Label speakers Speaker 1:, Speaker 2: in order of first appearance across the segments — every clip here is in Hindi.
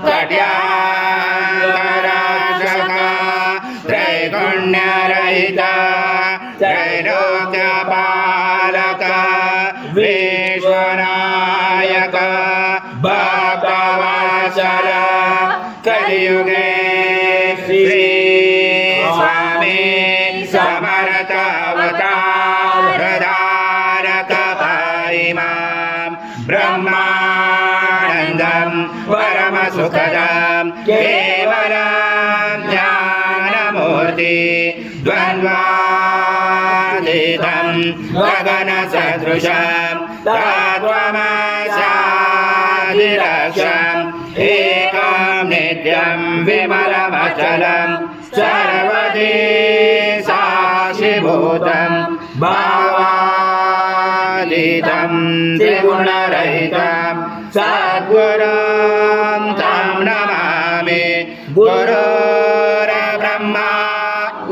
Speaker 1: कट्याङ्गरक्षका त्रैगुण्यरहिता त्रैलोक्यपालक विश्वनायक भक्तवत्सल कलियुगे श्री स्वामी समर्थ अवतारधारक इमां ब्रह्मानन्दं परमसुखदं केवलं ज्ञानमूर्ति द्वन्द्वातीतं गगनसदृशं तत्त्वमस्यादिलक्ष्यम् एकं नित्यं विमलमचलं सर्वदी साक्षिभूतं भावातीतं त्रिगुणरहितं सद्गुरुं तं नमामि गुरुर्ब्रह्मा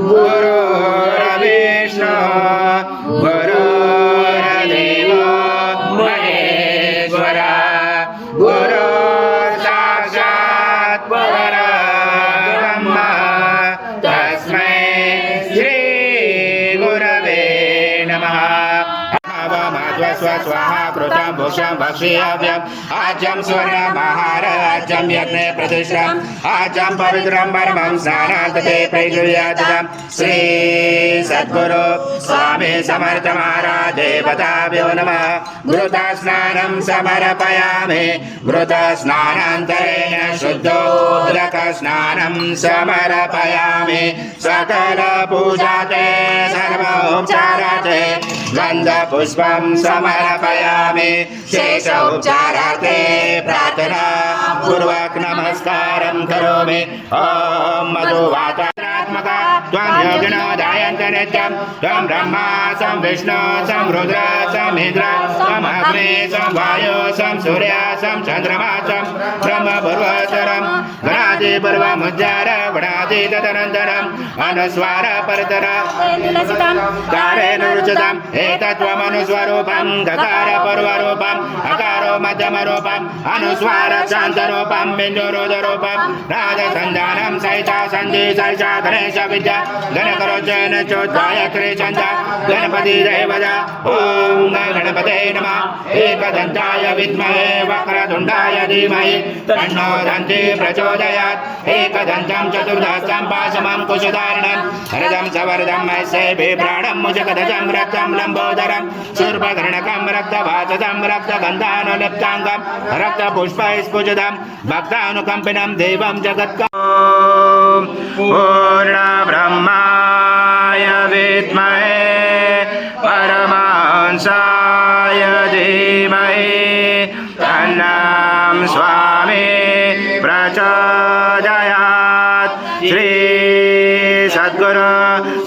Speaker 1: गुरुर्विष्णु गुरुर्देवो महेश्वरः गुरुर्साक्षात् परब्रह्म तस्मै श्री गुरवे नमः। स्वाहा कृतं भूषं भक्ष्याव्यम् आज्यं स्वर्णमहाराज्यं यज्ञे प्रतिष्ठम् आज्यं पवित्रं परमं स्नानान्तते प्रयुज्यातं श्री सद्गुरु स्वामी समर्थ महाराज देवताभ्यो नमः। घृतस्नानं समर्पयामि घृतस्नानान्तरेण शुद्धोदकस्नानं समर्पयामि सकलपूजाते सर्वोपचाराते गन्धपुष्पं समर्पयामि शेषोपचारार्थे प्रार्थना पूर्वक नमस्कारं करोमि। ॐ मधुवातात्मका त्वं योगिनो ध्यायन्त नित्यं त्वं ब्रह्मा सं विष्णु सं रुद्र सं इन्द्र सं अग्नि सं वायु सं सूर्य सं चन्द्रमा सं ब्रह्मपूर्वोत्तरं गणादिपूर्वमुज्जार गणादि तदनन्तरम् अनुस्वार परतर कारेण रुचितम् एतत्त्वमनुस्वरूपं गकार पूर्वरूपम् अकारो मध्यमरूपम् अनुस्वार शान्तरूपं बिन्दुरुदरूपं राजसन्धानं सहिता सन्धि सहिता गणेश विद्या गणकरोचन चोद्गायत्री छन्द गणपति देवता ॐ गणपते नमः। एकदन्ताय विद्महे वक्रतुण्डाय धीमहि तन्नो दन्ती प्रचोदयात्। एकदन्तं चतुर्दशं पाशमं कुशधारणं हरदं सवर्धं मत्स्ये बिभ्राणं मुजगदजं रक्तं लम्बोदरं शूर्पकर्णकं रक्तवाचदं रक्तगन्धानुलिप्ताङ्गं रक्तपुष्पैस्फुजितं भक्तानुकम्पिनं देवं जगत्कारणं पूर्णब्रह्माय विद्महे परमहंसाय धीमहि तन्नं स्वामी प्रचोदयात्। श्री सद्गुरु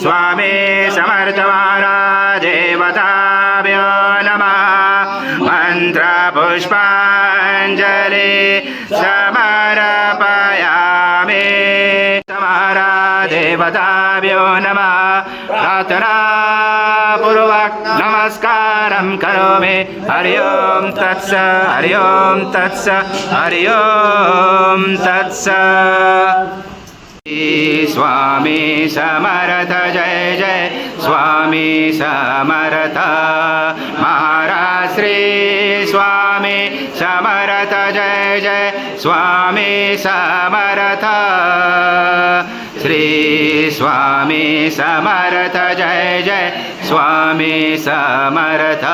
Speaker 1: स्वामी समर्थ महाराज देवताभ्यो नमः। मन्त्रपुष्पाञ्जलि समर्पयामि महाराज देवताभ्यो नमः। प्रार्थना पूर्वक नमस्कारं करोमि। हरि ओं तत्स हरि ओं तत्स हरि ओं तत्स। स्वामी समर्थ जय जय स्वामी समर्थ महाराज श्री स्वामी समर्थ जय जय स्वामी समर्थ श्री स्वामी समर्थ जय जय स्वामी समर्थ।